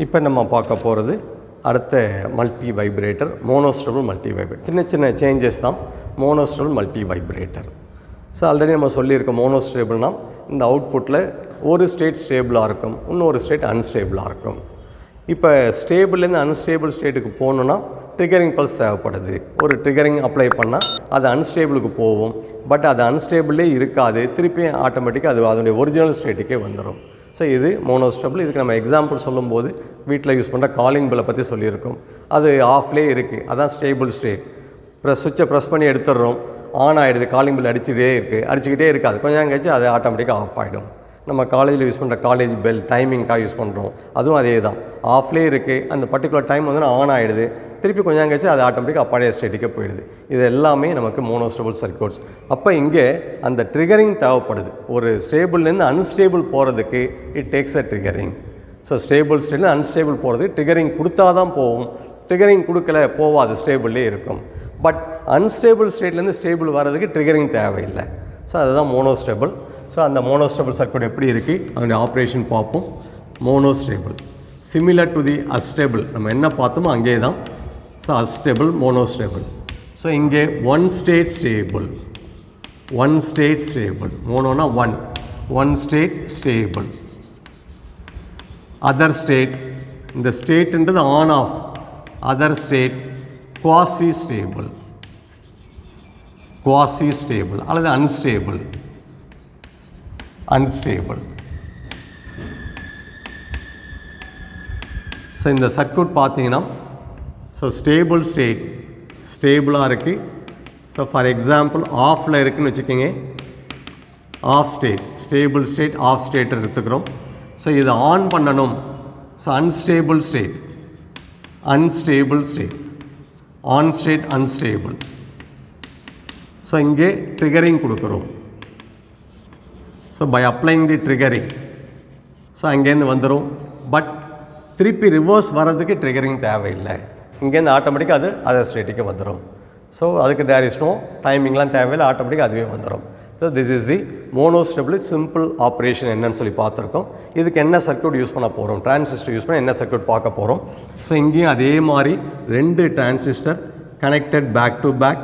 இப்போ நம்ம பார்க்க போகிறது அடுத்த மல்டி வைப்ரேட்டர் மோனோஸ்டபிள் மல்டி வைப்ரேட்டர். சின்ன சின்ன சேஞ்சஸ் தான் மோனோஸ்டபிள் மல்டி வைப்ரேட்டர். ஸோ ஆல்ரெடி நம்ம சொல்லியிருக்கோம் மோனோஸ்டேபிள்னால் இந்த அவுட்புட்டில் ஒரு ஸ்டேட் ஸ்டேபிளாக இருக்கும், இன்னொரு ஸ்டேட் அன்ஸ்டேபிளாக இருக்கும். இப்போ ஸ்டேபிள்லேருந்து அன்ஸ்டேபிள் ஸ்டேட்டுக்கு போகணுன்னா ட்ரிகரிங் பல்ஸ் தேவைப்படுது. ஒரு ட்ரிகரிங் அப்ளை பண்ணால் அது அன்ஸ்டேபிளுக்கு போகும், பட் அது அன்ஸ்டேபிளே இருக்காது, திருப்பி ஆட்டோமேட்டிக்காக அது அதனுடைய ஒரிஜினல் ஸ்டேட்டுக்கே வந்துடும். ஸோ இது மோனோஸ்டபிள். இதுக்கு நம்ம எக்ஸாம்பிள் சொல்லும்போது வீட்டில் யூஸ் பண்ணுற காலிங் பெல்லை பற்றி சொல்லியிருக்கோம். அது ஆஃப்லேயே இருக்குது, அதான் ஸ்டேபிள் ஸ்டேட். சுவிட்சை ப்ரெஸ் பண்ணி எடுத்துடுறோம், ஆன் ஆகிடுது, காலிங் பெல் அடிச்சுக்கிட்டே இருக்காது, கொஞ்சம் நேரம் கழிச்சு அது ஆட்டோமேட்டிக்காக ஆஃப் ஆகிடும். நம்ம காலேஜில் யூஸ் பண்ணுற காலேஜ் பெல் டைமிங்காக யூஸ் பண்ணுறோம், அதுவும் அதே தான், ஆஃப்லேயே இருக்குது, அந்த பர்டிகுலர் டைம் வந்து ஆன் ஆகிடுது, திருப்பி கொஞ்சம் நேரம் கழிச்சு அது ஆட்டோமேட்டிக்காக பழைய ஸ்டேட்டுக்கே போயிடுது. இது எல்லாமே நமக்கு மோனோஸ்டபிள் சர்க்யூட்ஸ். அப்போ இங்கே அந்த ட்ரிகரிங் தேவைப்படுது. ஒரு ஸ்டேபிள்லேருந்து அன்ஸ்டேபிள் போகிறதுக்கு it takes a triggering. So stable ஸ்டேட்லேருந்து அன்ஸ்டேபிள் போகிறதுக்கு ட்ரிகரிங் கொடுத்தா தான் போகும். ட்ரிகரிங் கொடுக்கல போவாது, ஸ்டேபிள்லே இருக்கும். பட் அன்ஸ்டேபிள் ஸ்டேட்லேருந்து ஸ்டேபிள் வர்றதுக்கு ட்ரிகரிங் தேவையில்லை. ஸோ அதுதான் மோனோஸ்டேபிள். ஸோ அந்த மோனோஸ்டேபிள் சர்க்யூட் எப்படி இருக்குது, அதனுடைய ஆப்ரேஷன் பார்ப்போம். Monostable similar to the astable, நம்ம என்ன பார்த்தோமோ அங்கே தான். So astable monostable. ஸோ இங்கே ஒன் ஸ்டேட் ஸ்டேபிள், மோனோனா one state stable. Other state, இந்த ஸ்டேட்ன்றது on off, other state quasi-stable அல்லது unstable. ஸோ இந்த சர்க்யூட் பார்த்தீங்கன்னா, ஸோ ஸ்டேபிள் ஸ்டேட் ஸ்டேபிளாக இருக்குது. ஸோ ஃபார் எக்ஸாம்பிள் ஆஃபில் இருக்குதுன்னு வச்சுக்கோங்க, off state, stable state off state எடுத்துக்கிறோம். ஸோ இதை ஆன் பண்ணணும். So unstable state, on state unstable. So இங்கே ட்ரிகரிங் கொடுக்குறோம். So by applying the triggering, so அங்கேருந்து வந்துடும். பட் திருப்பி ரிவர்ஸ் வர்றதுக்கு ட்ரிகரிங் தேவையில்லை, இங்கேருந்து ஆட்டோமேட்டிக்காக அது அதர் ஸ்டேட்டுக்கு வந்துடும். ஸோ அதுக்கு தேர் இஸ் நோ டைமிங்லாம் தேவையில்லை, ஆட்டோமேட்டிக்காக அதுவே வந்துடும். So this is the monostable simple operation என்னன்னு சொல்லி பார்த்துருக்கோம். இதுக்கு என்ன சர்க்யூட் யூஸ் பண்ண போகிறோம், டிரான்சிஸ்டர் யூஸ் பண்ண என்ன சர்க்யூட் பார்க்க போகிறோம். ஸோ இங்கேயும் அதே மாதிரி 2 transistor connected back to back.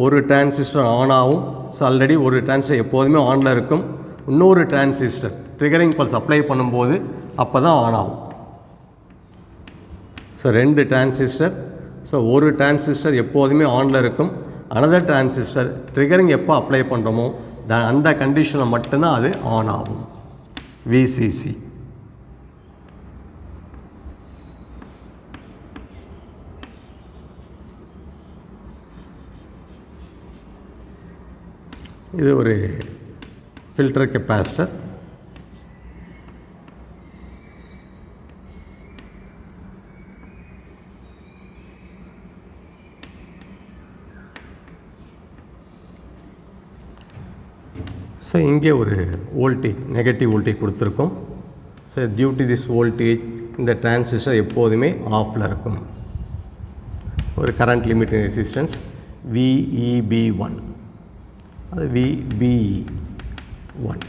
ஒரு டிரான்சிஸ்டர் ஆன் ஆகும். ஸோ ஆல்ரெடி ஒரு டிரான்சிஸ்டர் எப்போதுமே ஆனில் இருக்கும், இன்னொரு டிரான்சிஸ்டர் ட்ரிகரிங் பல்ஸ் அப்ளை பண்ணும்போது அப்போ தான் ஆன் ஆகும். So 2 transistor. ஸோ ஒரு டிரான்சிஸ்டர் எப்போதுமே ஆனில் இருக்கும், அனதர் டிரான்சிஸ்டர் ட்ரிகரிங் எப்போ அப்ளை பண்ணுறோமோ அந்த கண்டிஷனில் மட்டும்தான் அது ஆன் ஆகும். VCC. இது ஒரு ஃபில்டர் கெப்பாசிட்டர். ஸோ இங்கே ஒரு வோல்டேஜ், நெகட்டிவ் வோல்டேஜ் கொடுத்துருக்கோம். So due to this voltage இந்த டிரான்சிஸ்டர் எப்போதுமே ஆஃபில் இருக்கும். ஒரு கரண்ட் லிமிட்டிங் ரெசிஸ்டன்ஸ் VEB1, அது VBE1.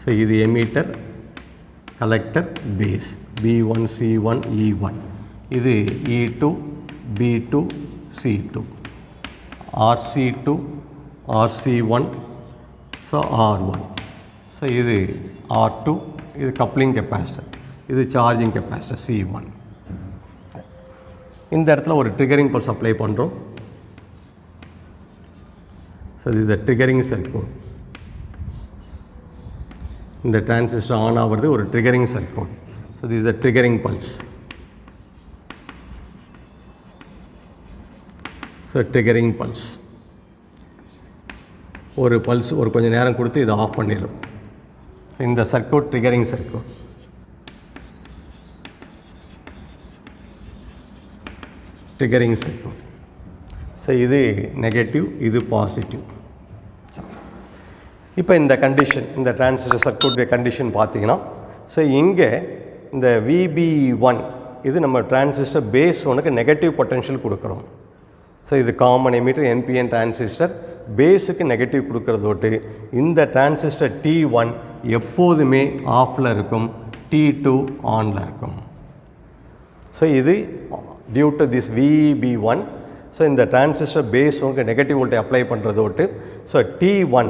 ஸோ இது emitter, collector, base B1 C1 E1. இது E2 B2 C2, RC2 RC1, so R1. So இது R2, இது கப்ளிங் கெப்பாசிட்டர், இது சார்ஜிங் கெப்பாசிட்டர் C1. இந்த இடத்துல ஒரு ட்ரிகரிங் பல்ஸ் அப்ளை பண்ணுறோம். ஸோ இது த ட்ரிகரிங் சர்க்யூட். இந்த டிரான்சிஸ்டர் ஆன் ஆகிறது ஒரு ட்ரிகரிங் சர்க்யூட். ஸோ இது the triggering pulse. So triggering pulse ஒரு பல்ஸ் ஒரு கொஞ்சம் நேரம் கொடுத்து இதை ஆஃப் பண்ணிடும். ஸோ இந்த சர்க்யூட் ட்ரிகரிங் சர்க்யூட். ஸோ இது நெகட்டிவ், இது பாசிட்டிவ். இப்போ இந்த கண்டிஷன், இந்த டிரான்சிஸ்டர் சர்க்யூட் கண்டிஷன் பார்த்தீங்கன்னா, ஸோ இங்கே இந்த VB1 இது நம்ம டிரான்சிஸ்டர் பேஸ் 1க்கு நெகட்டிவ் பொட்டென்ஷியல் கொடுக்குறோம். ஸோ இது காமன் எமிட்டர் NPN டிரான்சிஸ்டர் பேஸுக்கு நெகட்டிவ் கொடுக்கறதோட்டு இந்த டிரான்சிஸ்டர் T1 எப்போதுமே ஆஃபில் இருக்கும், T2 ஆனில் இருக்கும். ஸோ இது due to this VEB1. So இந்த டிரான்சிஸ்டர் பேஸ் உங்களுக்கு நெகட்டிவ் வோல்டேஜ் அப்ளை பண்ணுறது விட்டு ஸோ T1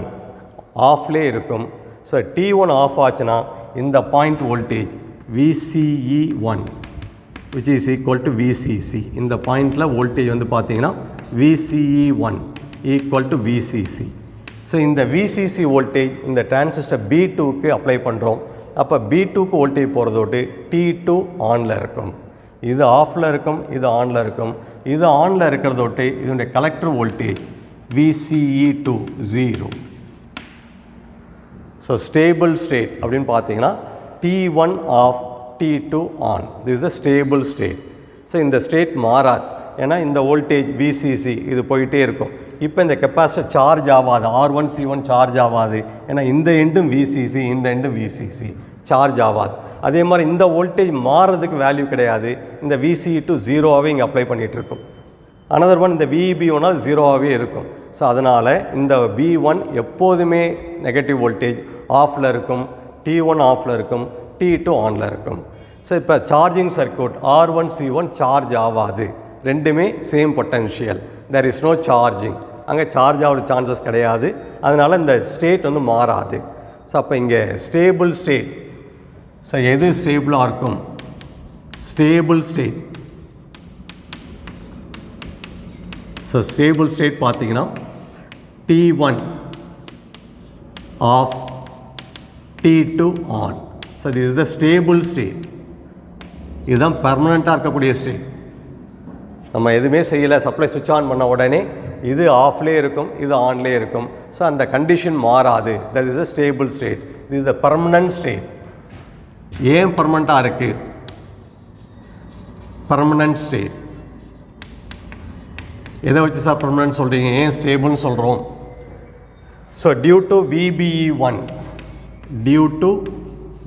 ஆஃப்லே இருக்கும். ஸோ T1 ஆஃப் ஆச்சுன்னா இந்த point voltage VCE1 which is equal to VCC. இந்த பாயிண்டில் வோல்டேஜ் வந்து பார்த்தீங்கன்னா VCE1 equal to VCC. So இந்த VCC வோல்டேஜ் இந்த டிரான்சிஸ்டர் B2க்கு அப்ளை பண்ணுறோம். அப்போ B2க்கு வோல்டேஜ் போகிறதோட்டு T2 ஆனில் இருக்கும். இது ஆஃபில் இருக்கும், இது ஆனில் இருக்கும். இது ஆனில் இருக்கிறதோட்டு இதனுடைய collector voltage VCE2 0. So stable state அப்படின்னு பார்த்தீங்கன்னா T1 off T2 on. This is the stable state. So இந்த ஸ்டேட் மாறாது, ஏன்னா இந்த வோல்டேஜ் VCC இது போயிட்டே இருக்கும். இப்போ இந்த கெப்பாசிட்டர் சார்ஜ் ஆகாது, R1 C1 சார்ஜ் ஆகாது, ஏன்னா இந்த எண்டும் VCC இந்த எண்டும் VCC சார்ஜ் ஆகாது. அதே மாதிரி இந்த வோல்டேஜ் மாறுறதுக்கு வேல்யூ கிடையாது. இந்த VCE2 0ஆகவே இங்கே அப்ளை பண்ணிகிட்ருக்கும். அனதர் ஒன் இந்த VEB1 0ஆகவே இருக்கும். ஸோ அதனால் இந்த B1 எப்போதுமே நெகட்டிவ் வோல்டேஜ் ஆஃபில் இருக்கும், T1 ஆஃபில் இருக்கும், T2 ஆனில் இருக்கும். ஸோ இப்போ charging circuit R1 C1 charge ஆகாது, ரெண்டுமே same potential, there is no charging. அங்கே சார்ஜ் ஆகிற சான்சஸ் கிடையாது, அதனால் இந்த ஸ்டேட் வந்து மாறாது. ஸோ அப்போ இங்கே ஸ்டேபிள் ஸ்டேட். ஸோ எது ஸ்டேபிளாக இருக்கும்? Stable state. So stable state பார்த்தீங்கன்னா T1 off T2 on. So this is the stable state. இதுதான் பர்மனெண்ட்டாக இருக்கக்கூடிய ஸ்டேட். நம்ம எதுவுமே செய்யலை, சப்ளை சுவிட்ச் ஆன் பண்ண உடனே இது ஆஃப்லேயே இருக்கும், இது ஆன்லேயே இருக்கும். ஸோ அந்த கண்டிஷன் மாறாது. That is the stable state. இது இஸ் த பர்மனன்ட் ஸ்டேட். ஏன் பர்மனெண்ட்டாக இருக்குது? பர்மனன்ட் ஸ்டேட் எதை வச்சு சார் பர்மனன்ட் சொல்கிறீங்க, ஏன் ஸ்டேபிள்னு சொல்கிறோம்? So due to VBE1, due to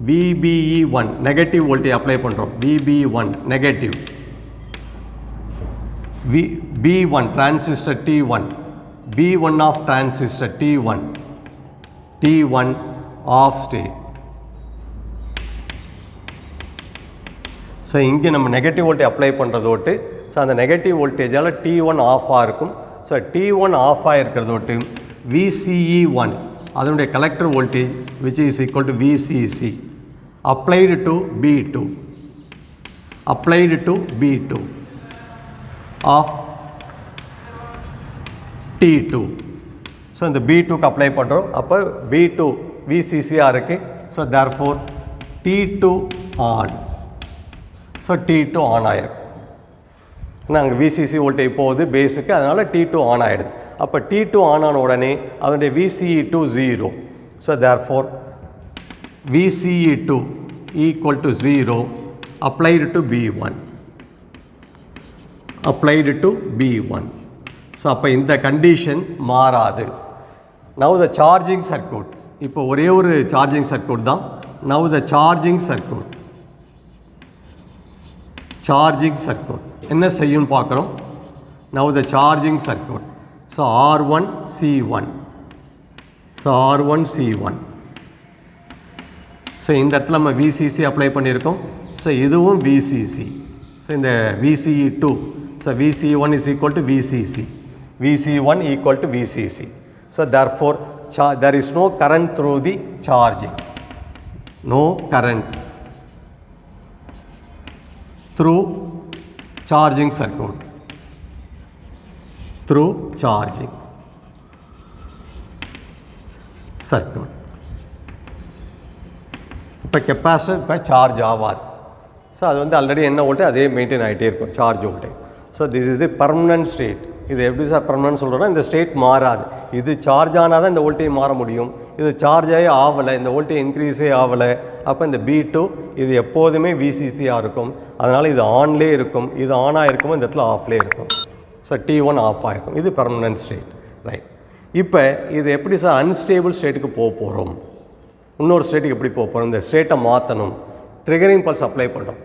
VBE1 negative voltage apply பண்ணுறோம். VBE1 negative, B1 transistor T1, B1 off transistor T1 off state. So இங்கே நம்ம நெகட்டிவ் வோல்டேஜ் அப்ளை பண்ணுறதோட்டு ஸோ அந்த நெகட்டிவ் வோல்டேஜால் T1 ஆஃபாக இருக்கும். ஸோ T1 ஆஃபாக இருக்கிறதோட்டு VCE1 அதனுடைய collector voltage which is equal to VCC applied to B2 of T2. So இந்த B2க்கு அப்ளை பண்ணுறோம். அப்போ B2 VCCயாக இருக்குது. So therefore T2 on. So T2 on ஆகிருக்கு. ஏன்னா அங்கே VCC வோல்டேஜ் போகுது பேஸுக்கு, அதனால் T2 ஆன் ஆகிடுது. அப்போ T2 ஆன் ஆன உடனே அதனுடைய VCE2 0. So therefore VCE2 equal to 0 applied to B1. So அப்போ இந்த கண்டிஷன் மாறாது. Now the charging circuit. இப்போ ஒரே ஒரு சார்ஜிங் சர்க்யூட் தான். நவ் த சார்ஜிங் சர்க்யூட் என்ன செய்யும் பார்க்குறோம். Now the charging circuit. So R1 C1. So இந்த இடத்துல நம்ம VCC அப்ளை பண்ணியிருக்கோம். ஸோ இதுவும் VCC. ஸோ இந்த VCE2. So VCE1 is equal to VCC. VCE1 equal to VCC. So therefore there is no current through the charging. No current through charging circuit. Through charging circuit. இப்போ capacitor இப்போ charge ஆகாது. So அது வந்து already என்ன voltage அதே maintain ஆகிட்டே இருக்கும், charge voltage. So this is the permanent state. இது எப்படி சார் பர்மனன்ட் சொல்கிறோன்னா, இந்த ஸ்டேட் மாறாது. இது சார்ஜ் ஆனால் தான் இந்த வோல்டேஜ் மாற முடியும். இது சார்ஜே ஆகலை, இந்த வோல்டேஜ் இன்க்ரீஸே ஆகலை. அப்போ இந்த B2 இது எப்போதுமே VCCயாக இருக்கும். அதனால் இது ஆன்லேயே இருக்கும், இது ஆனாக இருக்கும், இந்த இடத்துல ஆஃப்லேயே இருக்கும். ஸோ T1 ஆஃப் ஆகிருக்கும். இது பர்மனன்ட் ஸ்டேட், ரைட். இப்போ இது எப்படி சார் அன்ஸ்டேபிள் ஸ்டேட்டுக்கு போக போகிறோம்? இன்னொரு ஸ்டேட்டுக்கு எப்படி போக போகிறோம்? இந்த ஸ்டேட்டை மாற்றணும். ட்ரிகரிங் பல்ஸ் அப்ளை பண்ணுறோம்.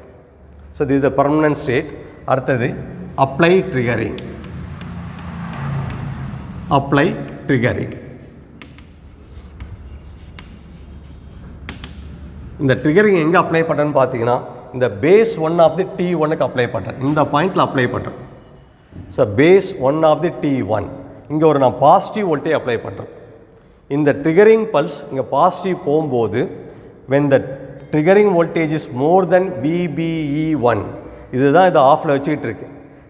ஸோ இது த பர்மனன்ட் ஸ்டேட். அடுத்தது அப்ளை ட்ரிகரிங். இந்த ட்ரிகரிங் எங்கே அப்ளை பண்ணுறேன்னு பார்த்தீங்கன்னா, இந்த பேஸ் 1 ஆஃப் தி T1க்கு அப்ளை பண்ணுறேன், இந்த பாயிண்டில் அப்ளை பண்ணுறேன். So base 1 of the T1 இங்கே ஒரு நான் பாசிட்டிவ் வோல்டேஜ் அப்ளை பண்ணுறேன். இந்த ட்ரிகரிங் பல்ஸ் இங்கே பாசிட்டிவ் போகும்போது when the triggering voltage is more than VBE1, இதுதான் இதை ஆஃபில் வச்சுக்கிட்டு இருக்கு.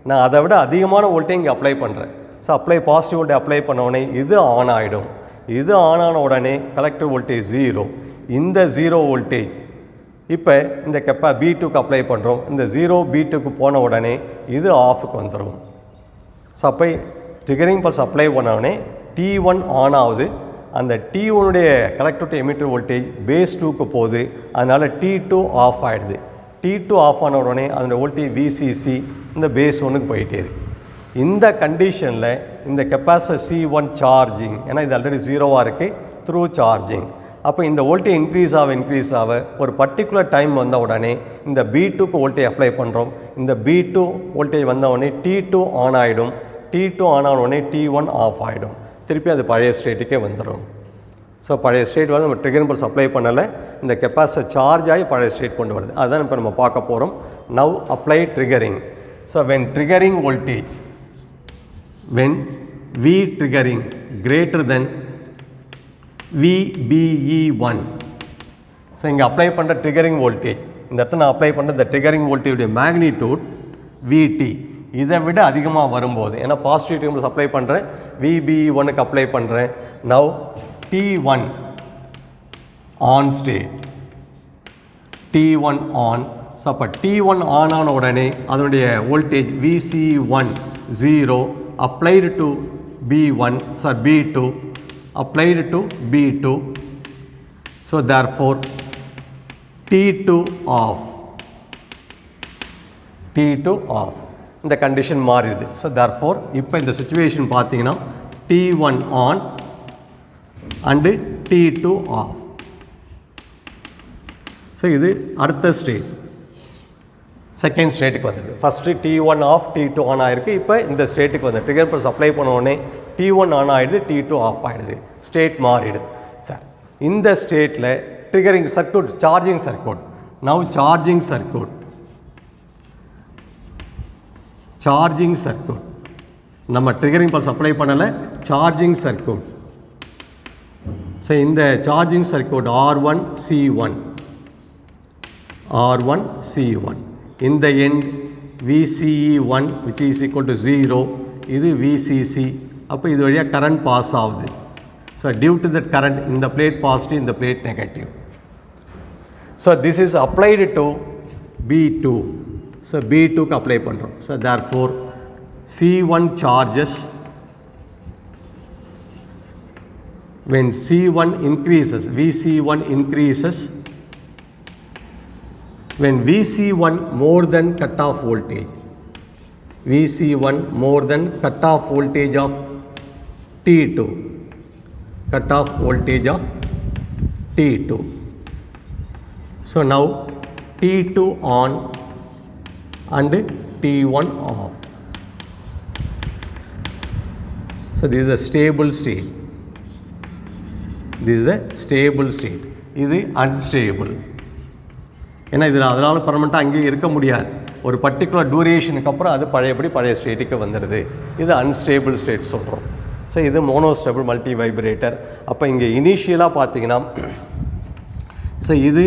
நான் அதை விட அதிகமான வோல்டேஜ் இங்கே அப்ளை பண்ணுறேன். ஸோ பாசிட்டிவ் வோல்டேஜ் அப்ளை பண்ண உடனே இது ஆன் ஆகிடும். இது ஆன் ஆன உடனே கலெக்டர் வோல்டேஜ் 0. இந்த 0 வோல்டேஜ் இப்போ இந்த B2க்கு அப்ளை பண்ணுறோம். இந்த 0 B2க்கு போன உடனே இது ஆஃபுக்கு வந்துடும். ஸோ அப்போ ட்ரிகரிங் பல்ஸ் அப்ளை பண்ண உடனே T1 ஆன் ஆகுது. அந்த T1உடைய collector to emitter voltage base 2க்கு போகுது. அதனால் T2 ஆஃப் ஆகிடுது. T2 ஆஃப் ஆன உடனே அதோட வோல்டேஜ் VCC இந்த பேஸ் 1க்கு போயிட்டே இருக்குது. இந்த கண்டிஷனில் இந்த கெப்பாசிட்டர் C1 சார்ஜிங், ஏன்னா இது ஆல்ரெடி 0வாக இருக்குது, த்ரூ சார்ஜிங். அப்போ இந்த வோல்டேஜ் இன்க்ரீஸ் ஆக ஒரு பர்டிகுலர் டைம் வந்த உடனே இந்த B2க்கு வோல்டேஜ் அப்ளை பண்ணுறோம். இந்த B2 வோல்டேஜ் வந்த உடனே T2 ஆன் ஆகிடும். T2 ஆன் ஆன உடனே T1 ஆஃப் ஆகிடும். திருப்பி அது பழைய ஸ்டேட்டுக்கே வந்துடும். ஸோ பழைய ஸ்டேட் வந்து நம்ம ட்ரிகரிங் பல்ஸ் அப்ளை பண்ணலை, இந்த கெப்பாசிட்டர் சார்ஜ் ஆகி பழைய ஸ்டேட் கொண்டு வருது. அதுதான் இப்போ நம்ம பார்க்க போகிறோம். Now apply triggering. So when triggering voltage, when V triggering greater than VBE1, so இங்கே அப்ளை பண்ணுற ட்ரிகரிங் வோல்டேஜ், இந்த இடத்துல நான் அப்ளை பண்ணுற இந்த ட்ரிகரிங் வோல்டேஜுடைய மேக்னிடியூட் VT இதை விட அதிகமாக வரும்போது, ஏன்னா பாசிட்டிவ் ட்ரிகரிங் அப்ளை பண்ணுறேன், VBE1க்கு அப்ளை பண்ணுறேன். Now T1 on state, T1 on. So அப்போ T1 ஆன் ஆன உடனே அதனுடைய voltage VC1 0 applied to B2 applied to B2. So therefore T2 off. இந்த கண்டிஷன் மாறிடுது. ஸோ therefore இப்போ இந்த சிச்சுவேஷன் பார்த்தீங்கன்னா T1 on and T2 off. So இது அடுத்த ஸ்டேட், செகண்ட் ஸ்டேட்டுக்கு வந்தது. First T1 off T2 on ஆகிருக்கு. இப்போ இந்த ஸ்டேட்டுக்கு வந்து ட்ரிகர் பல்ஸ் அப்ளை பண்ண உடனே T1 ஆன் ஆகிடுது, T2 ஆஃப் ஆகிடுது, ஸ்டேட் மாறிடுது. சார் இந்த ஸ்டேட்டில் triggering circuit, charging circuit. Now charging circuit நம்ம ட்ரிகரிங் பல்ஸ் அப்ளை பண்ணலை, சார்ஜிங் சர்க்யூட். ஸோ இந்த charging circuit R1C1 in the end VCE1 which is equal to 0, இது VCC. அப்போ இது வழியாக கரண்ட் பாஸ் ஆகுது. So due to that current இந்த plate positive, இந்த plate negative. So this is applied to B2. So B2க்கு apply பண்ணுறோம். So therefore C1 charges when C1 increases, VC1 increases when VC1 more than cutoff voltage, VC1 more than cutoff voltage of T2, cutoff voltage of T2. So now T2 on and T1 off. So this is a stable state. This is a stable state. இது unstable. ஏன்னா இதில் அதனால் பர்மனெண்ட்டாக அங்கேயே இருக்க முடியாது. ஒரு particular டூரேஷனுக்கு அப்புறம் அது பழைய ஸ்டேட்டுக்கு வந்துடுது. இது அன்ஸ்டேபிள் ஸ்டேட் சொல்கிறோம். ஸோ இது மோனோஸ்டேபிள் மல்டி வைப்ரேட்டர். அப்போ இங்கே இனிஷியலாக பார்த்தீங்கன்னா ஸோ இது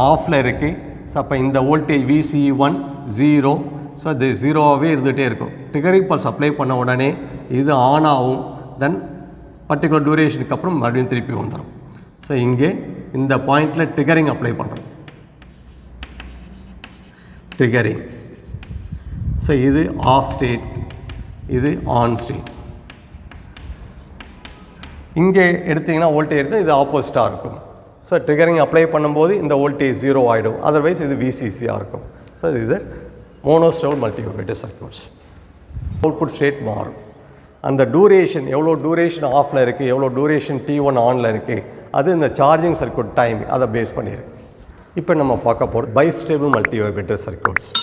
ஆஃபில் இருக்குது. ஸோ அப்போ இந்த வோல்டேஜ் VCE1 0. ஸோ இது 0வாகவே இருந்துகிட்டே இருக்கும். ட்ரிகரிங் பல்ஸ் அப்ளை பண்ண உடனே இது ஆன் ஆகும். தென் பர்டிகுலர் டூரேஷனுக்கு அப்புறம் மறுபடியும் திருப்பி வந்துடும். ஸோ இங்கே இந்த பாயிண்டில் ட்ரிகரிங் அப்ளை பண்ணுறோம், ட்ரிகரிங். ஸோ இது ஆஃப் ஸ்டேட், இது ஆன் ஸ்டேட். இங்கே எடுத்திங்கன்னா வோல்டேஜ் எடுத்து இது ஆப்போசிட்டாக இருக்கும். ஸோ ட்ரிகரிங் அப்ளை பண்ணும்போது இந்த வோல்டேஜ் 0 ஆகிடும், அதர்வைஸ் இது VCCயாக இருக்கும். ஸோ இது மோனோஸ்டேபிள் மல்டிவைப்ரேட்டர் சர்க்யூட்ஸ். அவுட்புட் ஸ்டேட் மாறும். அந்த டூரேஷன், எவ்வளோ டூரேஷன் ஆஃபில் இருக்குது, எவ்வளோ டூரேஷன் T1 ஆனில் இருக்குது, அது இந்த சார்ஜிங் சர்க்யூட் டைம் அதை பேஸ் பண்ணியிருக்கு. இப்போ நம்ம பார்க்க போகிறது பைஸ்டேபிள் மல்டிவைப்ரேட்டர் சர்க்யூட்ஸ்.